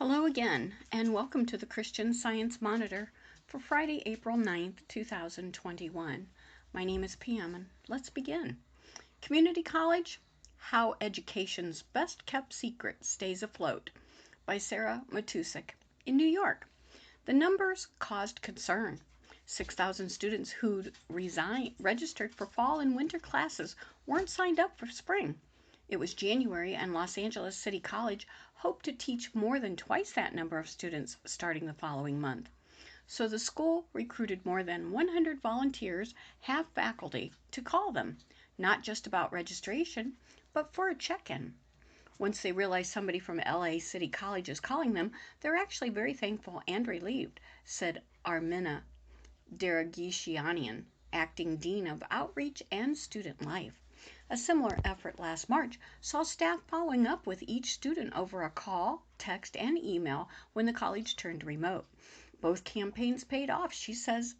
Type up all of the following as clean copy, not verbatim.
Hello again, and welcome to the Christian Science Monitor for Friday, April 9th, 2021. My name is Pam, and let's begin. Community College, How Education's Best Kept Secret Stays Afloat by Sarah Matusik in New York. The numbers caused concern. 6,000 students who'd registered for fall and winter classes weren't signed up for spring. It was January, and Los Angeles City College hoped to teach more than twice that number of students starting the following month. So the school recruited more than 100 volunteers, half faculty, to call them, not just about registration, but for a check-in. Once they realize somebody from LA City College is calling them, they're actually very thankful and relieved, said Armina Deragishianian, acting dean of outreach and student life. A similar effort last March saw staff following up with each student over a call, text, and email when the college turned remote. Both campaigns paid off, she says.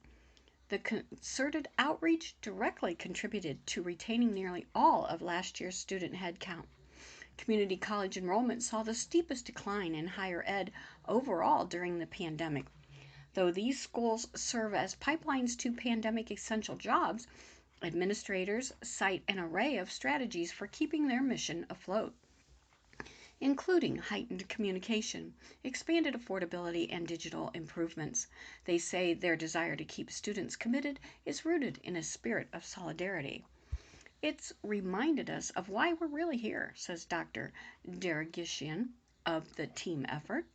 The concerted outreach directly contributed to retaining nearly all of last year's student headcount. Community college enrollment saw the steepest decline in higher ed overall during the pandemic. Though these schools serve as pipelines to pandemic essential jobs, administrators cite an array of strategies for keeping their mission afloat, including heightened communication, expanded affordability, and digital improvements. They say their desire to keep students committed is rooted in a spirit of solidarity. It's reminded us of why we're really here, says Dr. Deragishian of the team effort.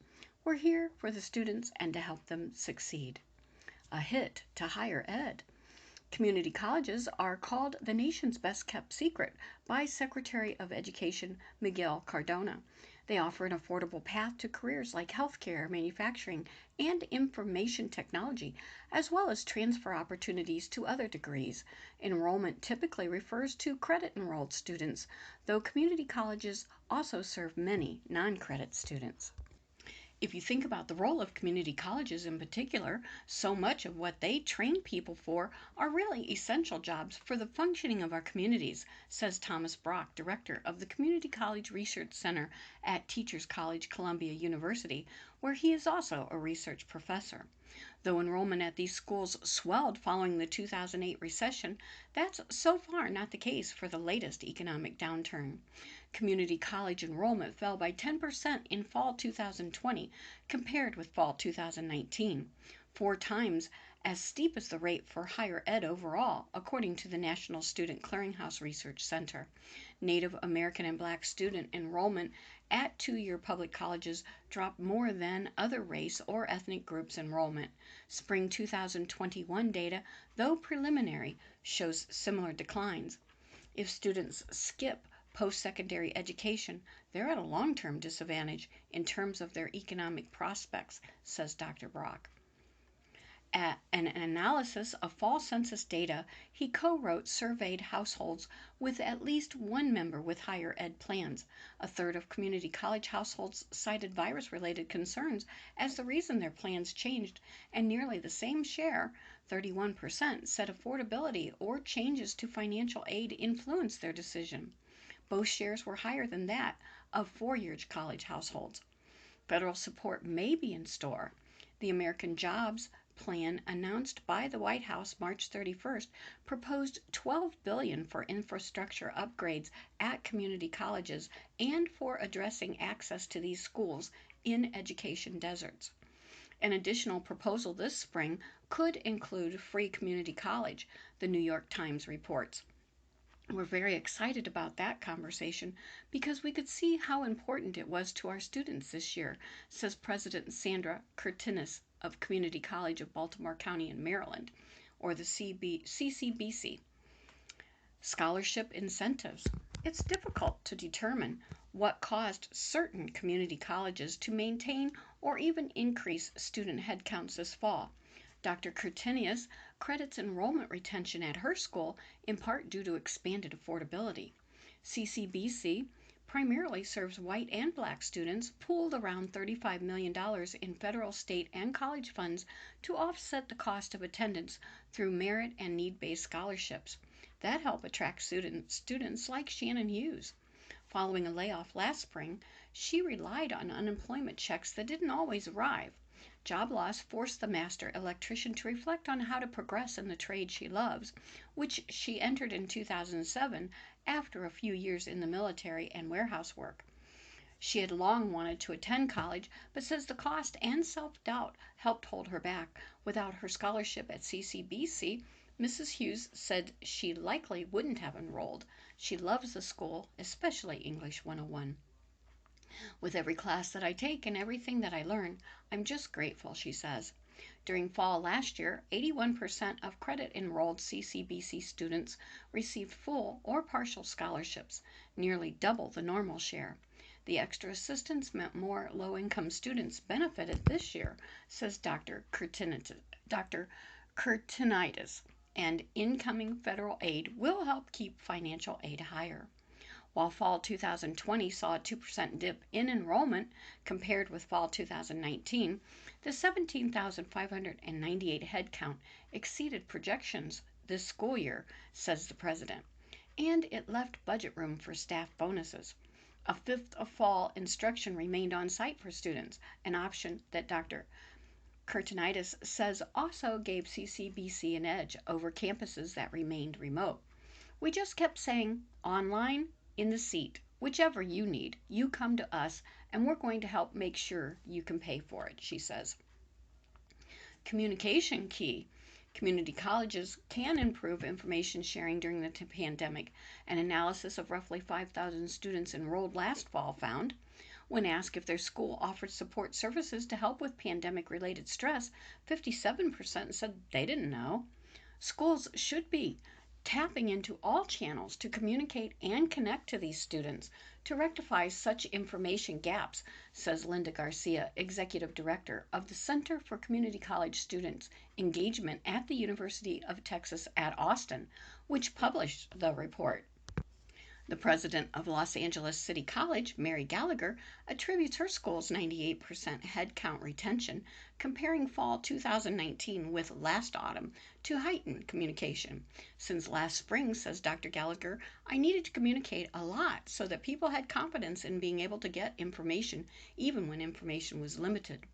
We're here for the students and to help them succeed. A hit to higher ed. Community colleges are called the nation's best kept secret by Secretary of Education Miguel Cardona. They offer an affordable path to careers like healthcare, manufacturing, and information technology, as well as transfer opportunities to other degrees. Enrollment typically refers to credit enrolled students, though community colleges also serve many non-credit students. If you think about the role of community colleges in particular, so much of what they train people for are really essential jobs for the functioning of our communities, says Thomas Brock, director of the Community College Research Center at Teachers College, Columbia University, where he is also a research professor. Though enrollment at these schools swelled following the 2008 recession, that's so far not the case for the latest economic downturn. Community college enrollment fell by 10% in fall 2020 compared with fall 2019, 4 times as steep as the rate for higher ed overall, according to the National Student Clearinghouse Research Center. Native American and Black student enrollment at two-year public colleges dropped more than other race or ethnic groups' enrollment. Spring 2021 data, though preliminary, shows similar declines. If students skip post-secondary education, they're at a long-term disadvantage in terms of their economic prospects, says Dr. Brock. At an analysis of fall census data he co-wrote surveyed households with at least one member with higher ed plans. A third of community college households cited virus-related concerns as the reason their plans changed, and nearly the same share, 31%, said affordability or changes to financial aid influenced their decision. Both shares were higher than that of four-year college households. Federal support may be in store. The American Jobs Plan announced by the White House March 31st proposed $12 billion for infrastructure upgrades at community colleges and for addressing access to these schools in education deserts. An additional proposal this spring could include free community college, the New York Times reports. We're very excited about that conversation because we could see how important it was to our students this year, says President Sandra Curtinis of Community College of Baltimore County in Maryland, or the CCBC. Scholarship incentives. It's difficult to determine what caused certain community colleges to maintain or even increase student headcounts this fall. Dr. Curtinius credits enrollment retention at her school in part due to expanded affordability. CCBC primarily serves white and black students, pooled around $35 million in federal, state, and college funds to offset the cost of attendance through merit and need-based scholarships. That help attract students like Shannon Hughes. Following a layoff last spring, she relied on unemployment checks that didn't always arrive. Job loss forced the master electrician to reflect on how to progress in the trade she loves, which she entered in 2007 after a few years in the military and warehouse work. She had long wanted to attend college, but says the cost and self doubt helped hold her back. Without her scholarship at CCBC, Mrs. Hughes said she likely wouldn't have enrolled. She loves the school, especially English 101. With every class that I take and everything that I learn, I'm just grateful, she says. During fall last year, 81% of credit enrolled CCBC students received full or partial scholarships, nearly double the normal share. The extra assistance meant more low income students benefited this year, says Dr. Kurtinitis, and incoming federal aid will help keep financial aid higher. While fall 2020 saw a 2% dip in enrollment compared with fall 2019, the 17,598 head count exceeded projections this school year, says the president, and it left budget room for staff bonuses. A fifth of fall instruction remained on site for students, an option that Dr. Kurtinitis says also gave CCBC an edge over campuses that remained remote. We just kept saying, online, in the seat, whichever you need, you come to us and we're going to help make sure you can pay for it, she says. Communication key. Community colleges can improve information sharing during the pandemic. An analysis of roughly 5,000 students enrolled last fall found, when asked if their school offered support services to help with pandemic-related stress, 57% said they didn't know. Schools should be tapping into all channels to communicate and connect to these students to rectify such information gaps, says Linda Garcia, Executive Director of the Center for Community College Students Engagement at the University of Texas at Austin, which published the report. The president of Los Angeles City College, Mary Gallagher, attributes her school's 98% headcount retention, comparing fall 2019 with last autumn, to heightened communication. Since last spring, says Dr. Gallagher, I needed to communicate a lot so that people had confidence in being able to get information, even when information was limited.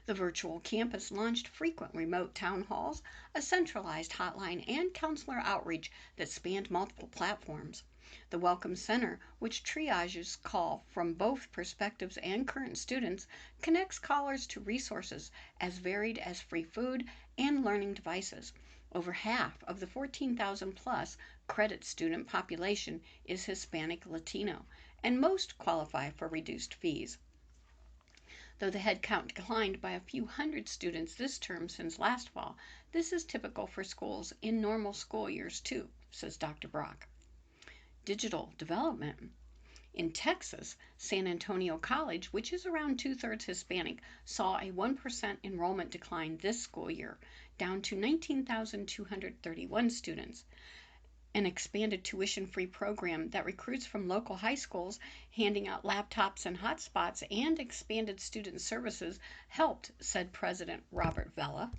The virtual campus launched frequent remote town halls, a centralized hotline, and counselor outreach that spanned multiple platforms. The Welcome Center, which triages call from both perspectives and current students, connects callers to resources as varied as free food and learning devices. Over half of the 14,000 plus credit student population is Hispanic Latino, and most qualify for reduced fees. Though the head count declined by a few hundred students this term since last fall, this is typical for schools in normal school years too, says Dr. Brock. Digital development. In Texas, San Antonio College, which is around two-thirds Hispanic, saw a 1% enrollment decline this school year, down to 19,231 students. An expanded tuition-free program that recruits from local high schools, handing out laptops and hotspots, and expanded student services helped, said President Robert Vela.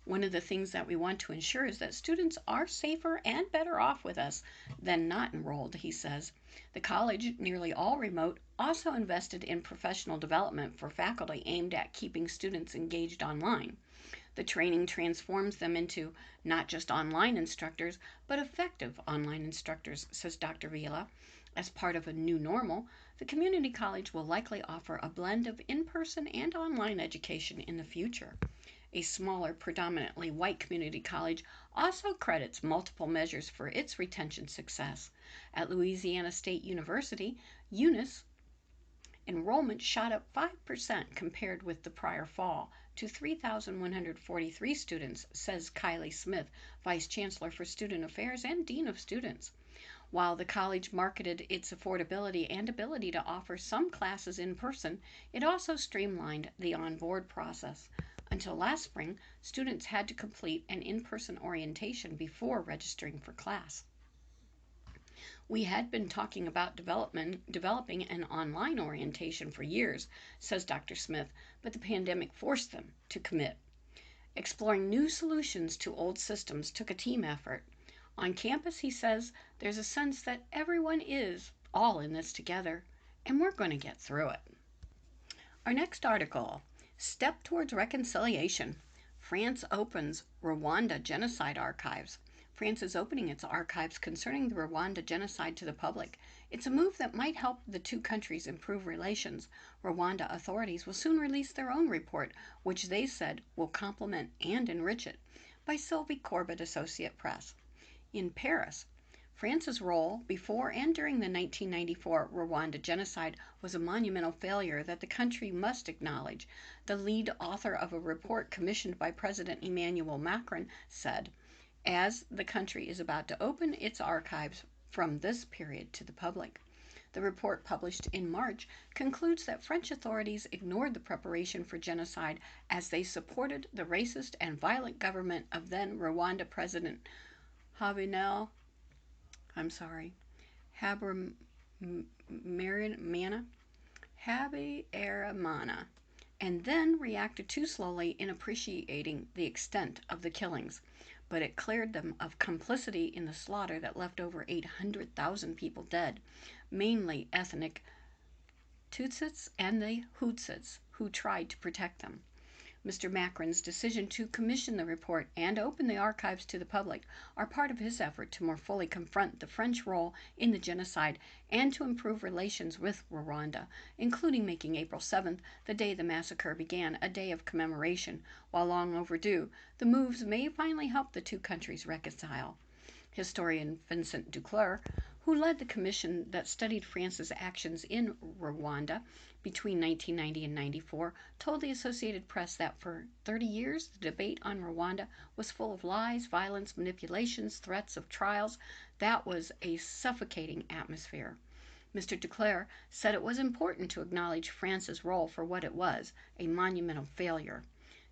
One of the things that we want to ensure is that students are safer and better off with us than not enrolled, he says. The college, nearly all remote, also invested in professional development for faculty aimed at keeping students engaged online. The training transforms them into not just online instructors, but effective online instructors, says Dr. Vila. As part of a new normal, the community college will likely offer a blend of in-person and online education in the future. A smaller, predominantly white community college also credits multiple measures for its retention success. At Louisiana State University, Eunice enrollment shot up 5% compared with the prior fall to 3,143 students, says Kylie Smith, Vice Chancellor for Student Affairs and Dean of Students. While the college marketed its affordability and ability to offer some classes in person, it also streamlined the on-board process. Until last spring, students had to complete an in-person orientation before registering for class. We had been talking about developing an online orientation for years, says Dr. Smith, but the pandemic forced them to commit. Exploring new solutions to old systems took a team effort. On campus, he says, there's a sense that everyone is all in this together, and we're going to get through it. Our next article, Step Towards Reconciliation. France opens Rwanda genocide archives. France is opening its archives concerning the Rwanda genocide to the public. It's a move that might help the two countries improve relations. Rwanda authorities will soon release their own report, which they said will complement and enrich it. By Sylvie Corbett, Associate Press. In Paris, France's role before and during the 1994 Rwanda genocide was a monumental failure that the country must acknowledge. The lead author of a report commissioned by President Emmanuel Macron said, as the country is about to open its archives from this period to the public. The report, published in March, concludes that French authorities ignored the preparation for genocide as they supported the racist and violent government of then Rwanda President Habyarimana, and then reacted too slowly in appreciating the extent of the killings. But it cleared them of complicity in the slaughter that left over 800,000 people dead, mainly ethnic Tutsis and the Hutus, who tried to protect them. Mr. Macron's decision to commission the report and open the archives to the public are part of his effort to more fully confront the French role in the genocide and to improve relations with Rwanda, including making April 7th, the day the massacre began, a day of commemoration. While long overdue, the moves may finally help the two countries reconcile. Historian Vincent Duclerc, who led the commission that studied France's actions in Rwanda between 1990 and 94, told the Associated Press that for 30 years the debate on Rwanda was full of lies, violence, manipulations, threats of trials. That was a suffocating atmosphere. Mr. Duclerc said it was important to acknowledge France's role for what it was, a monumental failure.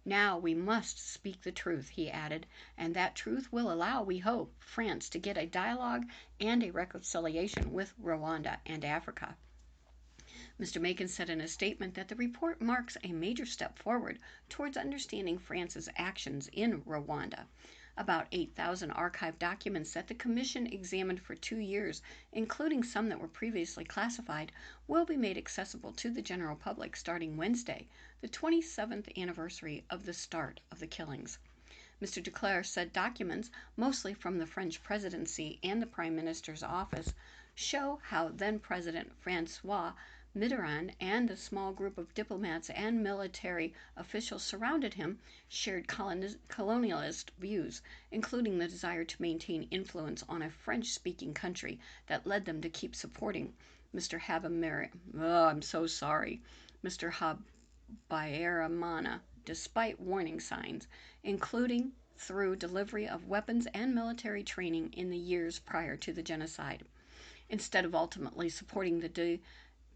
Now we must speak the truth, he added, and that truth will allow, we hope, France to get a dialogue and a reconciliation with Rwanda and Africa. Mr. Macon said in a statement that the report marks a major step forward towards understanding France's actions in Rwanda. About 8,000 archived documents that the Commission examined for 2 years, including some that were previously classified, will be made accessible to the general public starting Wednesday, the 27th anniversary of the start of the killings. Mr. Duclerc said documents, mostly from the French presidency and the Prime Minister's office, show how then-President François Mitterrand and the small group of diplomats and military officials surrounded him shared colonialist views, including the desire to maintain influence on a French-speaking country that led them to keep supporting Mr. Habyarimana, despite warning signs, including through delivery of weapons and military training in the years prior to the genocide. Instead of ultimately supporting the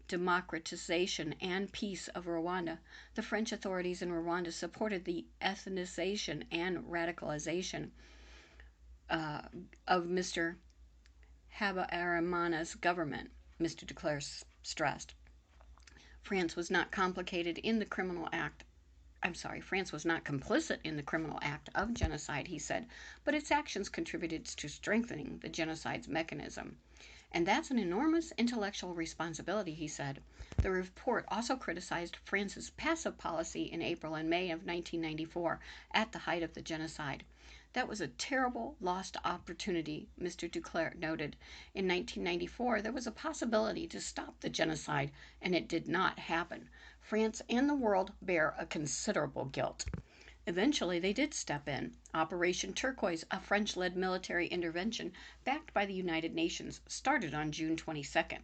democratization and peace of Rwanda, the French authorities in Rwanda supported the ethnicization and radicalization of Mr. Habyarimana's government, Mr. Duclerc stressed. France was not complicit in the criminal act of genocide, he said, but its actions contributed to strengthening the genocide's mechanism. And that's an enormous intellectual responsibility, he said. The report also criticized France's passive policy in April and May of 1994, at the height of the genocide. That was a terrible lost opportunity, Mr. Duclerc noted. In 1994, there was a possibility to stop the genocide, and it did not happen. France and the world bear a considerable guilt. Eventually, they did step in. Operation Turquoise, a French-led military intervention backed by the United Nations, started on June 22nd.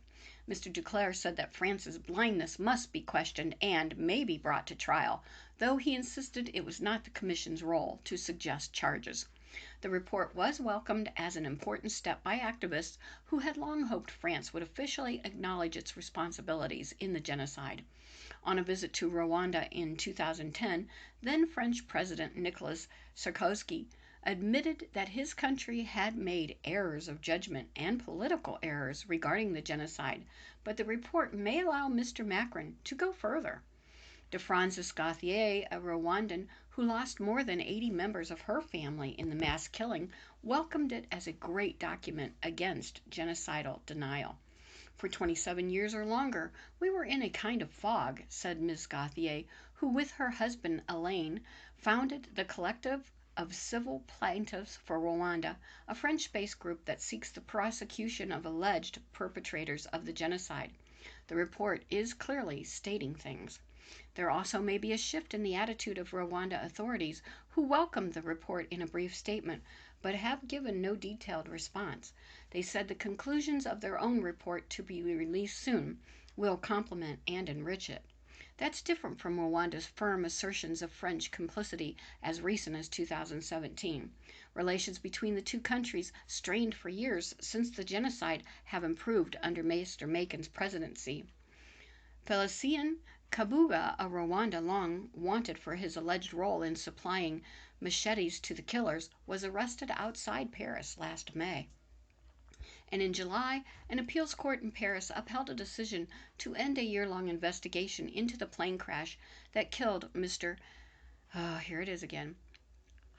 Mr. Duclerc said that France's blindness must be questioned and may be brought to trial, though he insisted it was not the Commission's role to suggest charges. The report was welcomed as an important step by activists who had long hoped France would officially acknowledge its responsibilities in the genocide. On a visit to Rwanda in 2010, then French President Nicolas Sarkozy admitted that his country had made errors of judgment and political errors regarding the genocide, but the report may allow Mr. Macron to go further. De Francis Gauthier, a Rwandan who lost more than 80 members of her family in the mass killing, welcomed it as a great document against genocidal denial. For 27 years or longer, we were in a kind of fog, said Miss Gauthier, who, with her husband Alain, founded the Collective of Civil Plaintiffs for Rwanda, a French-based group that seeks the prosecution of alleged perpetrators of the genocide. The report is clearly stating things. There also may be a shift in the attitude of Rwanda authorities, who welcomed the report in a brief statement, but have given no detailed response. They said the conclusions of their own report, to be released soon, will complement and enrich it. That's different from Rwanda's firm assertions of French complicity as recent as 2017. Relations between the two countries, strained for years since the genocide, have improved under Mr. Makin's presidency. Felicien Kabuga, a Rwanda long wanted for his alleged role in supplying machetes to the killers, was arrested outside Paris last May. And in July, an appeals court in Paris upheld a decision to end a year-long investigation into the plane crash that killed Mr. Here it is again,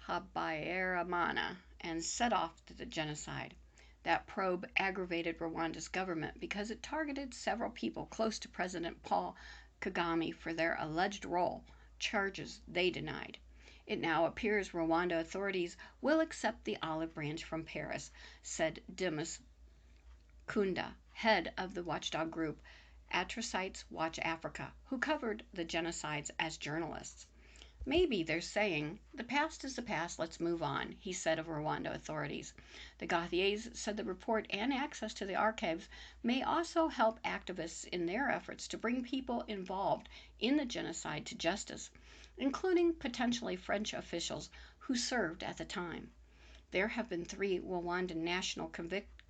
Habyarimana, and set off the genocide. That probe aggravated Rwanda's government because it targeted several people close to President Paul Kagame for their alleged role, charges they denied. It now appears Rwanda authorities will accept the olive branch from Paris, said Demis Kunda, head of the watchdog group Atrocytes Watch Africa, who covered the genocides as journalists. Maybe they're saying, the past is the past, let's move on, he said of Rwanda authorities. The Gauthiers said the report and access to the archives may also help activists in their efforts to bring people involved in the genocide to justice, including potentially French officials who served at the time. There have been 3 Rwandan nationals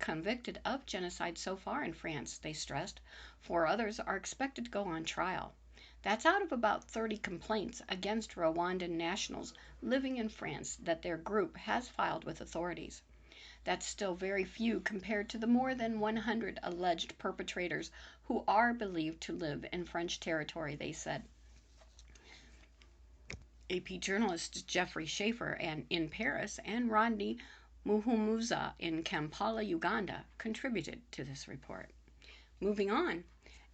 convicted of genocide so far in France, they stressed. 4 others are expected to go on trial. That's out of about 30 complaints against Rwandan nationals living in France that their group has filed with authorities. That's still very few compared to the more than 100 alleged perpetrators who are believed to live in French territory, they said. AP journalist Jeffrey Schaefer in Paris and Rodney Muhumuza in Kampala, Uganda, contributed to this report. Moving on,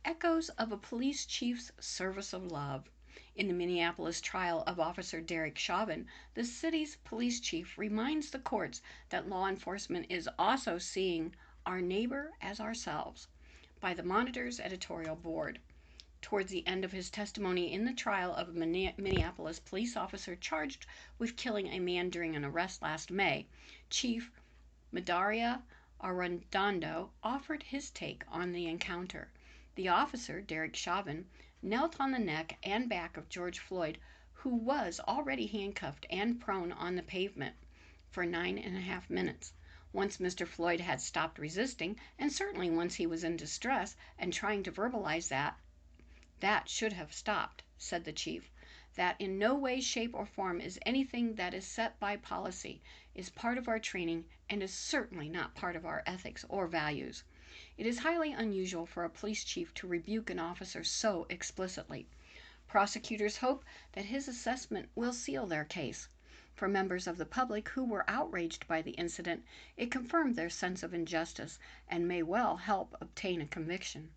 echoes of a police chief's service of love. In the Minneapolis trial of Officer Derek Chauvin, the city's police chief reminds the courts that law enforcement is also seeing our neighbor as ourselves by the Monitor's editorial board. Towards the end of his testimony in the trial of a Minneapolis police officer charged with killing a man during an arrest last May, Chief Medaria Arradondo offered his take on the encounter. The officer, Derek Chauvin, knelt on the neck and back of George Floyd, who was already handcuffed and prone on the pavement, for 9.5 minutes. Once Mr. Floyd had stopped resisting, and certainly once he was in distress and trying to verbalize that should have stopped, said the chief. That in no way, shape, or form is anything that is set by policy, is part of our training, and is certainly not part of our ethics or values. It is highly unusual for a police chief to rebuke an officer so explicitly. Prosecutors hope that his assessment will seal their case. For members of the public who were outraged by the incident, it confirmed their sense of injustice and may well help obtain a conviction.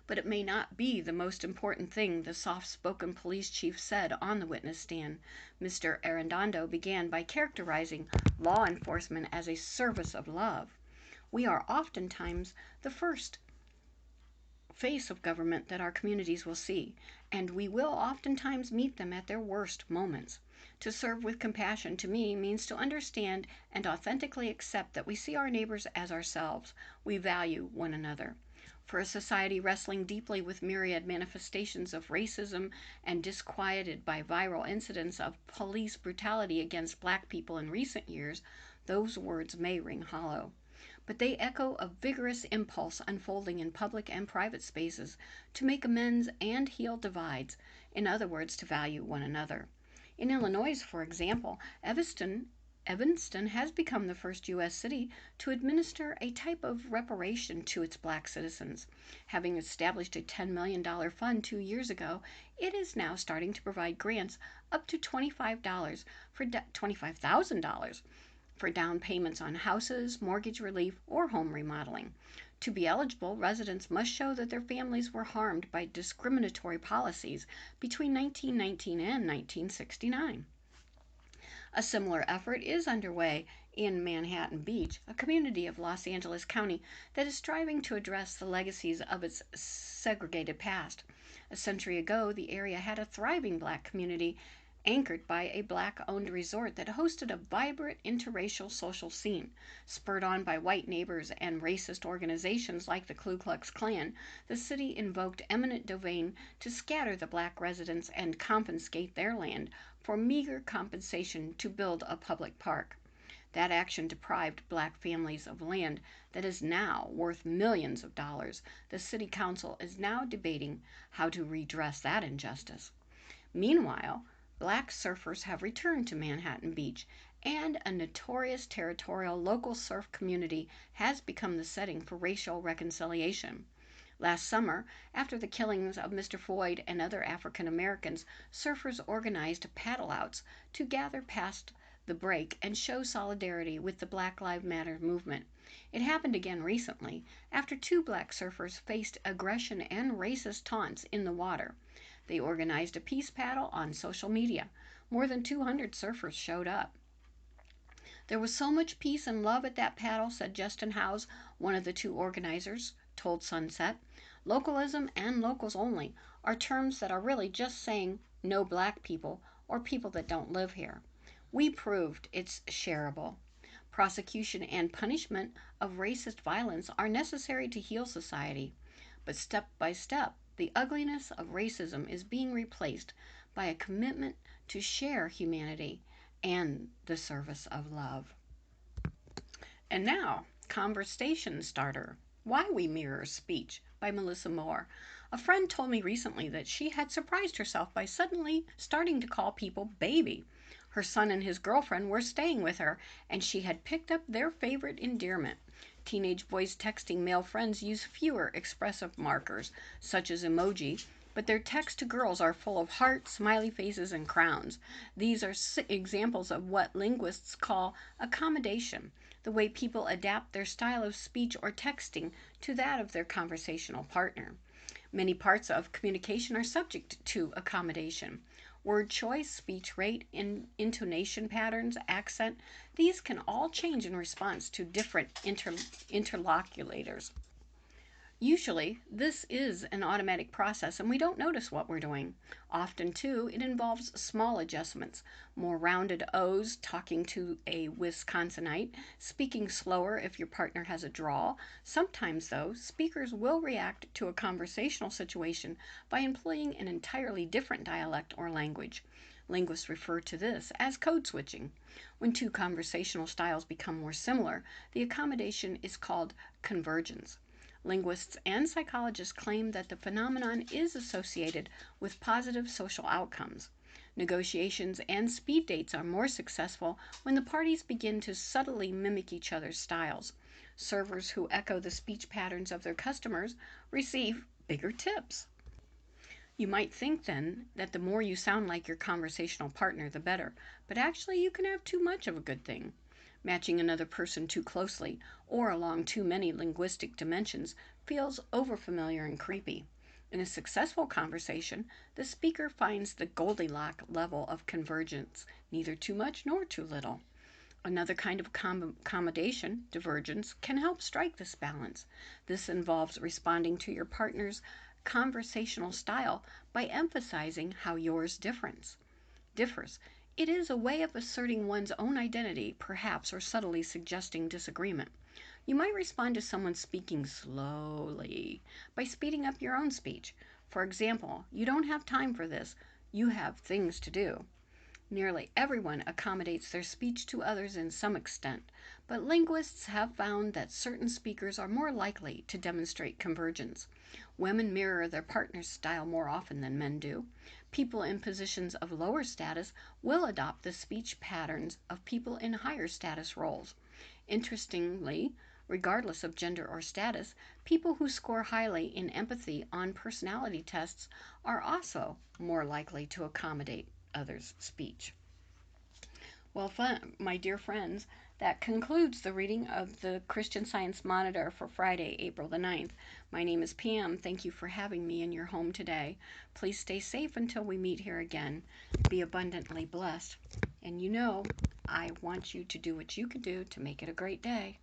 But it may not be the most important thing the soft-spoken police chief said on the witness stand. Mr. Arradondo began by characterizing law enforcement as a service of love. We are oftentimes the first face of government that our communities will see, and we will oftentimes meet them at their worst moments. To serve with compassion, to me, means to understand and authentically accept that we see our neighbors as ourselves. We value one another. For a society wrestling deeply with myriad manifestations of racism and disquieted by viral incidents of police brutality against Black people in recent years, those words may ring hollow. But they echo a vigorous impulse unfolding in public and private spaces to make amends and heal divides, in other words, to value one another. In Illinois, for example, Evanston has become the first U.S. city to administer a type of reparation to its Black citizens. Having established a $10 million fund 2 years ago, it is now starting to provide grants up to $25,000 for down payments on houses, mortgage relief, or home remodeling. To be eligible, residents must show that their families were harmed by discriminatory policies between 1919 and 1969. A similar effort is underway in Manhattan Beach, a community of Los Angeles County that is striving to address the legacies of its segregated past. A century ago, the area had a thriving black community anchored by a black-owned resort that hosted a vibrant interracial social scene. Spurred on by white neighbors and racist organizations like the Ku Klux Klan, the city invoked eminent domain to scatter the black residents and confiscate their land for meager compensation to build a public park. That action deprived black families of land that is now worth millions of dollars. The city council is now debating how to redress that injustice. Meanwhile, black surfers have returned to Manhattan Beach, and a notorious territorial local surf community has become the setting for racial reconciliation. Last summer, after the killings of Mr. Floyd and other African Americans, surfers organized paddle outs to gather past the break and show solidarity with the Black Lives Matter movement. It happened again recently after two black surfers faced aggression and racist taunts in the water. They organized a peace paddle on social media. More than 200 surfers showed up. There was so much peace and love at that paddle, said Justin Howes, one of the two organizers, told Sunset. Localism and locals only are terms that are really just saying no black people or people that don't live here. We proved it's shareable. Prosecution and punishment of racist violence are necessary to heal society. But step by step, the ugliness of racism is being replaced by a commitment to share humanity and the service of love. And now, Conversation Starter: Why We Mirror Speech by Melissa Moore. A friend told me recently that she had surprised herself by suddenly starting to call people baby. Her son and his girlfriend were staying with her, and she had picked up their favorite endearment. Teenage boys texting male friends use fewer expressive markers, such as emoji, but their texts to girls are full of hearts, smiley faces, and crowns. These are examples of what linguists call accommodation, the way people adapt their style of speech or texting to that of their conversational partner. Many parts of communication are subject to accommodation. Word choice, speech rate, intonation patterns, accent, these can all change in response to different interlocutors. Usually, this is an automatic process and we don't notice what we're doing. Often, too, it involves small adjustments: more rounded O's, talking to a Wisconsinite, speaking slower if your partner has a drawl. Sometimes, though, speakers will react to a conversational situation by employing an entirely different dialect or language. Linguists refer to this as code switching. When two conversational styles become more similar, the accommodation is called convergence. Linguists and psychologists claim that the phenomenon is associated with positive social outcomes. Negotiations and speed dates are more successful when the parties begin to subtly mimic each other's styles. Servers who echo the speech patterns of their customers receive bigger tips. You might think then that the more you sound like your conversational partner, the better, but actually you can have too much of a good thing. Matching another person too closely or along too many linguistic dimensions feels overfamiliar and creepy. In a successful conversation, the speaker finds the Goldilocks level of convergence, neither too much nor too little. Another kind of accommodation, divergence, can help strike this balance. This involves responding to your partner's conversational style by emphasizing how yours differs. It is a way of asserting one's own identity, perhaps, or subtly suggesting disagreement. You might respond to someone speaking slowly by speeding up your own speech. For example, "You don't have time for this. You have things to do." Nearly everyone accommodates their speech to others in some extent, but linguists have found that certain speakers are more likely to demonstrate convergence. Women mirror their partner's style more often than men do. People in positions of lower status will adopt the speech patterns of people in higher status roles. Interestingly, regardless of gender or status, people who score highly in empathy on personality tests are also more likely to accommodate others' speech. Well, my dear friends, That concludes the reading of the Christian Science Monitor for Friday, April the 9th. My name is Pam. Thank you for having me in your home today. Please stay safe until we meet here again. Be abundantly blessed. And you know, I want you to do what you can do to make it a great day.